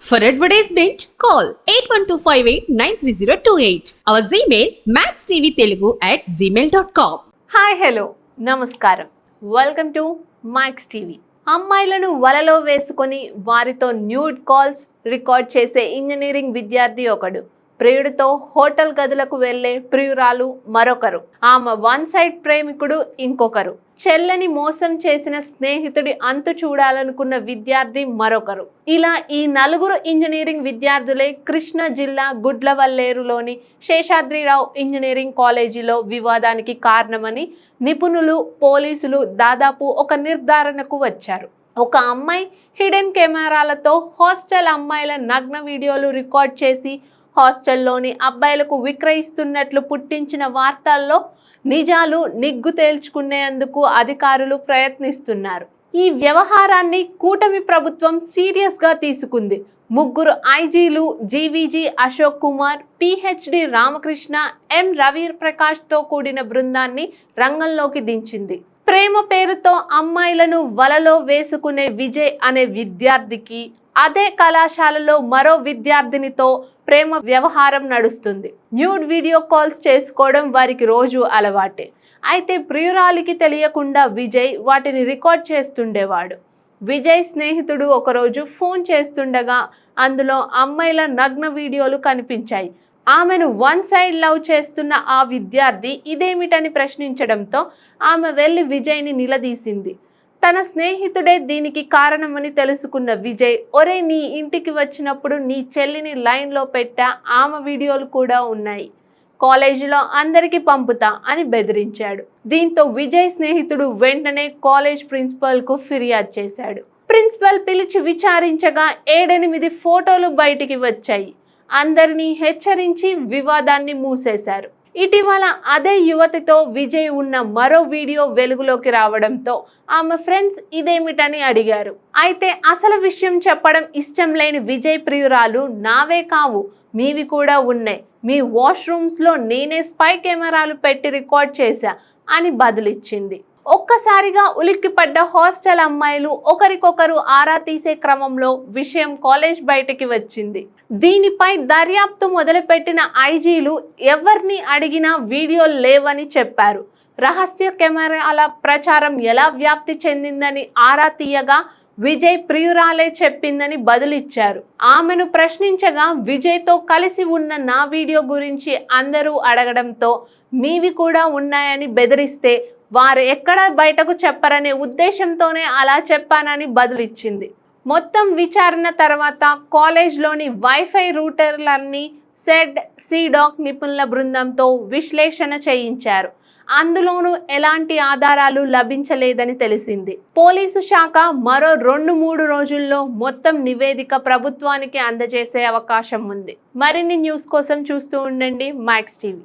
For advertisement, call 8125893028. Our Gmail maxtvtelugu@gmail.com. Hi hello నమస్కారం, welcome to max TV. అమ్మాయిలను వలలో వేసుకొని వారితో న్యూడ్ కాల్స్ రికార్డ్ చేసే ఇంజనీరింగ్ విద్యార్థి ఒకడు, ప్రియుడితో హోటల్ గదులకు వెళ్లే ప్రియురాలు మరొకరు, ఆమె వన్ సైడ్ ప్రేమికుడు ఇంకొకరు, చెల్లని మోసం చేసిన స్నేహితుడి అంతు చూడాలనుకున్న విద్యార్థి మరొకరు. ఇలా ఈ నలుగురు ఇంజనీరింగ్ విద్యార్థులే కృష్ణా జిల్లా గుడ్లవల్లేరులోని శేషాద్రిరావు ఇంజనీరింగ్ కాలేజీలో వివాదానికి కారణమని నిపుణులు, పోలీసులు దాదాపు ఒక నిర్ధారణకు వచ్చారు. ఒక అమ్మాయి హిడెన్ కెమెరాలతో హాస్టల్ అమ్మాయిల నగ్న వీడియోలు రికార్డ్ చేసి హాస్టల్లోని అబ్బాయిలకు విక్రయిస్తున్నట్లు పుట్టించిన వార్తల్లో నిజాలు నిగ్గు తేల్చుకునేందుకు అధికారులు ప్రయత్నిస్తున్నారు. ఈ వ్యవహారాన్ని కూటమి ప్రభుత్వం సీరియస్గా తీసుకుంది. ముగ్గురు ఐజీలు జీవీజీ అశోక్ కుమార్, పిహెచ్డి రామకృష్ణ, ఎం రవీర్ ప్రకాష్తో కూడిన బృందాన్ని రంగంలోకి దించింది. ప్రేమ పేరుతో అమ్మాయిలను వలలో వేసుకునే విజయ్ అనే విద్యార్థికి అదే కళాశాలలో మరో విద్యార్థినితో ప్రేమ వ్యవహారం నడుస్తుంది. న్యూడ్ వీడియో కాల్స్ చేసుకోవడం వారికి రోజు అలవాటే. అయితే ప్రియురాలికి తెలియకుండా విజయ్ వాటిని రికార్డ్ చేస్తుండేవాడు. విజయ్ స్నేహితుడు ఒకరోజు ఫోన్ చేస్తుండగా అందులో అమ్మాయిల నగ్న వీడియోలు కనిపించాయి. ఆమెను వన్ సైడ్ లవ్ చేస్తున్న ఆ విద్యార్థి ఇదేమిటని ప్రశ్నించడంతో ఆమె వెళ్ళి విజయ్ని నిలదీసింది. తన స్నేహితుడే దీనికి కారణమని తెలుసుకున్న విజయ్, ఒరే నీ ఇంటికి వచ్చినప్పుడు నీ చెల్లిని లైన్లో పెట్టా, ఆమె వీడియోలు కూడా ఉన్నాయి, కాలేజీలో అందరికీ పంపుతా అని బెదిరించాడు. దీంతో విజయ్ స్నేహితుడు వెంటనే కాలేజ్ ప్రిన్సిపల్కు ఫిర్యాదు చేశాడు. ప్రిన్సిపల్ పిలిచి విచారించగా 7-8 ఫోటోలు బయటికి వచ్చాయి. అందరినీ హెచ్చరించి వివాదాన్ని మూసేశారు. ఇటీవల అదే యువతితో విజయ్ ఉన్న మరో వీడియో వెలుగులోకి రావడంతో ఆమె ఫ్రెండ్స్ ఇదేమిటని అడిగారు. అయితే అసలు విషయం చెప్పడం ఇష్టం లేని విజయ్ ప్రియురాలు, నావే కావు మీవి కూడా ఉన్నాయి, మీ వాష్రూమ్స్లో నేనే స్పై కెమెరాలు పెట్టి రికార్డ్ చేశా అని బదులిచ్చింది. ఒక్కసారిగా ఉలిక్కిపడ్డ హాస్టల్ అమ్మాయిలు ఒకరికొకరు ఆరా తీసే క్రమంలో విషయం కాలేజ్ బయటికి వచ్చింది. దీనిపై దర్యాప్తు మొదలుపెట్టిన ఐజీలు ఎవరిని అడిగినా వీడియోలు లేవని చెప్పారు. రహస్య కెమెరాల ప్రచారం ఎలా వ్యాప్తి చెందిందని ఆరా తీయగా విజయ్ ప్రియురాలే చెప్పిందని బదులిచ్చారు. ఆమెను ప్రశ్నించగా విజయ్తో కలిసి ఉన్న నా వీడియో గురించి అందరూ అడగడంతో మీవి కూడా ఉన్నాయని బెదిరిస్తే వారు ఎక్కడ బయటకు చెప్పరనే ఉద్దేశంతోనే అలా చెప్పానని బదులిచ్చింది. మొత్తం విచారణ తర్వాత కాలేజ్లోని వైఫై రూటర్లన్నీ సెడ్ సీడాక్ నిపుణుల బృందంతో విశ్లేషణ చేయించారు. అందులోనూ ఎలాంటి ఆధారాలు లభించలేదని తెలిసింది. పోలీసు శాఖ మరో 2-3 రోజుల్లో మొత్తం నివేదిక ప్రభుత్వానికి అందజేసే అవకాశం ఉంది. మరిన్ని న్యూస్ కోసం చూస్తూ ఉండండి మ్యాక్స్ టీవీ.